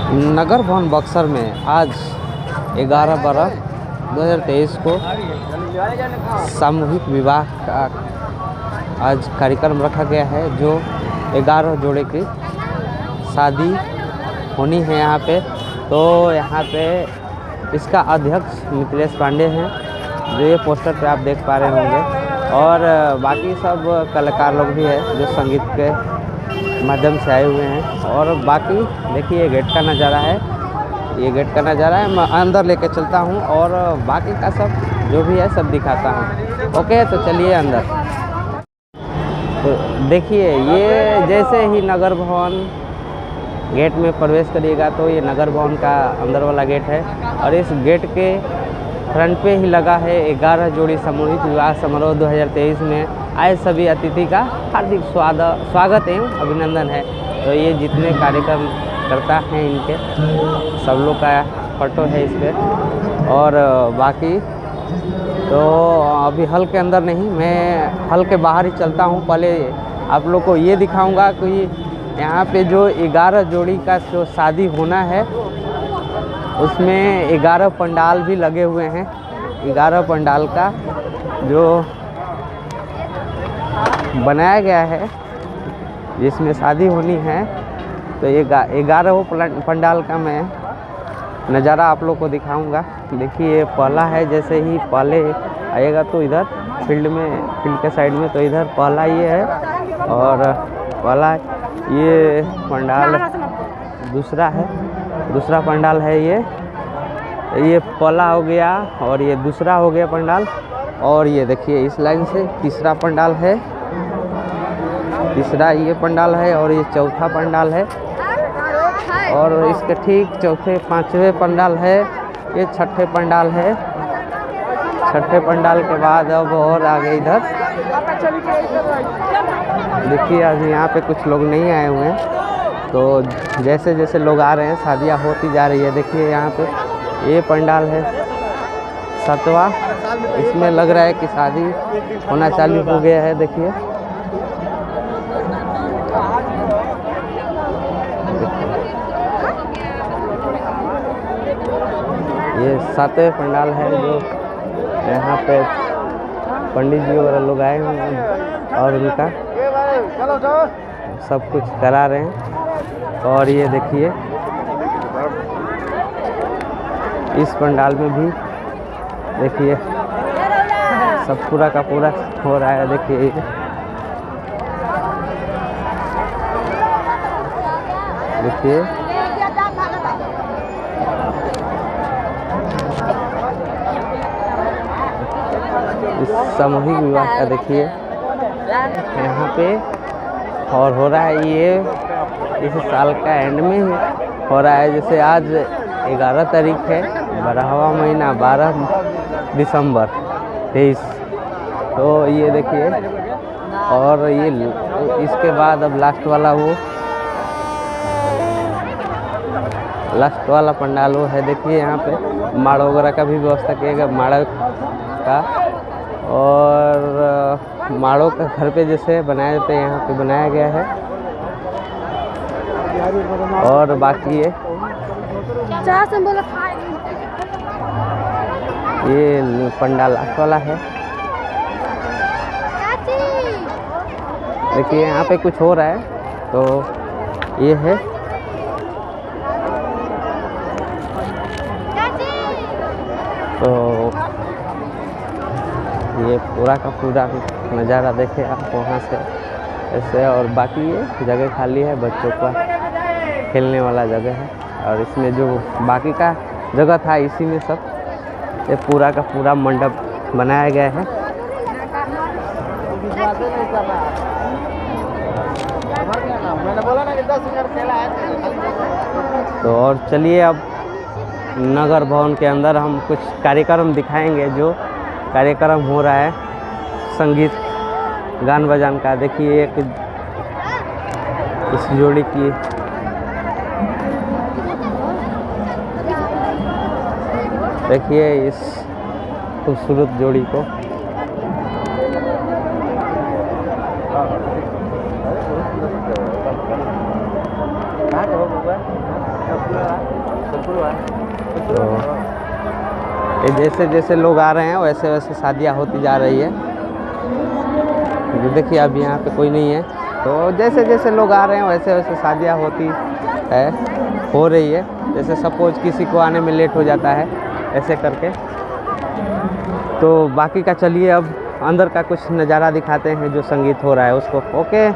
नगर भवन बक्सर में आज 11/12/2023 को सामूहिक विवाह का आज कार्यक्रम रखा गया है। जो 11 जोड़े की शादी होनी है यहाँ पे। तो यहाँ पे इसका अध्यक्ष मिथिलेश पांडे हैं, जो ये पोस्टर पे आप देख पा रहे होंगे। और बाकी सब कलाकार लोग भी हैं जो संगीत के माध्यम से आए हुए हैं। और बाकी देखिए गेट का नज़ारा है, ये गेट का नज़ारा है। मैं अंदर लेके चलता हूँ और बाकी का सब जो भी है सब दिखाता हूँ। ओके, तो चलिए अंदर। तो देखिए ये जैसे ही नगर भवन गेट में प्रवेश करिएगा तो ये नगर भवन का अंदर वाला गेट है। और इस गेट के फ्रंट पे ही लगा है 11 जोड़ी सामूहिक विवाह समारोह 2023 में आए सभी अतिथि का हार्दिक स्वागत एवं अभिनंदन है। तो ये जितने कार्यक्रम करता है इनके सब लोग का फोटो है इस पर। और बाकी तो अभी हॉल के अंदर नहीं, मैं हॉल के बाहर ही चलता हूँ। पहले आप लोग को ये दिखाऊंगा कि यहाँ पे जो 11 जोड़ी का जो शादी होना है उसमें 11 पंडाल भी लगे हुए हैं। 11 पंडाल का जो बनाया गया है जिसमें शादी होनी है। तो ये 11 पंडाल का मैं नज़ारा आप लोग को दिखाऊंगा। देखिए पहला है, जैसे ही पहले आएगा तो इधर फील्ड के साइड में तो इधर पहला ये है। और पहला ये पंडाल दूसरा है, दूसरा पंडाल है ये पहला हो गया और ये दूसरा हो गया पंडाल। और ये देखिए इस लाइन से तीसरा पंडाल है, तीसरा ये पंडाल है और ये चौथा पंडाल है। और इसके ठीक चौथे पांचवें पंडाल है, ये छठे पंडाल है। छठे पंडाल के बाद अब और आगे इधर देखिए आज यहाँ पे कुछ लोग नहीं आए हुए हैं। तो जैसे जैसे लोग आ रहे हैं शादियाँ होती जा रही है। देखिए यहाँ पे ये पंडाल है 7वां, इसमें लग रहा है कि शादी होना चालू हो गया है। देखिए ये 7वें पंडाल है जो यहाँ पे पंडित जी वगैरह लोग आए हुए हैं और उनका सब कुछ करा रहे हैं। और ये देखिए इस पंडाल में भी देखिए सब पूरा का पूरा हो रहा है। देखिए देखिए इस सामूहिक विवाह का देखिए यहाँ पे और हो रहा है। ये इस साल का एंड में हो रहा है। जैसे आज 11 तारीख है, 12वां महीना 12 दिसंबर 23। तो ये देखिए और ये इसके बाद अब लास्ट वाला पंडाल वो है। देखिए यहाँ पे माड़ वगैरह का भी व्यवस्था किया गया, माड़ का। और माड़ों का घर पे जैसे बनाया जाता है यहाँ पे बनाया गया है। और बाकी ये पंडाल लास्ट वाला है। देखिए यहाँ पे कुछ हो रहा है तो ये है। तो ये पूरा का पूरा नज़ारा देखे आप वहाँ से ऐसे। और बाकी ये जगह खाली है, बच्चों का खेलने वाला जगह है। और इसमें जो बाकी का जगह था इसी में सब ये पूरा का पूरा मंडप बनाया गया है। तो और चलिए अब नगर भवन के अंदर हम कुछ कार्यक्रम दिखाएंगे। जो कार्यक्रम हो रहा है संगीत गान बजान का। देखिए एक इस जोड़ी की देखिए इस खूबसूरत जोड़ी को। तो ये जैसे जैसे लोग आ रहे हैं वैसे वैसे शादियाँ होती जा रही है। तो देखिए अभी यहाँ पे कोई नहीं है, तो जैसे जैसे लोग आ रहे हैं वैसे वैसे शादियाँ होती है, हो रही है। जैसे सपोज किसी को आने में लेट हो जाता है ऐसे करके। तो बाकी का चलिए अब अंदर का कुछ नज़ारा दिखाते हैं जो संगीत हो रहा है उसको। ओके।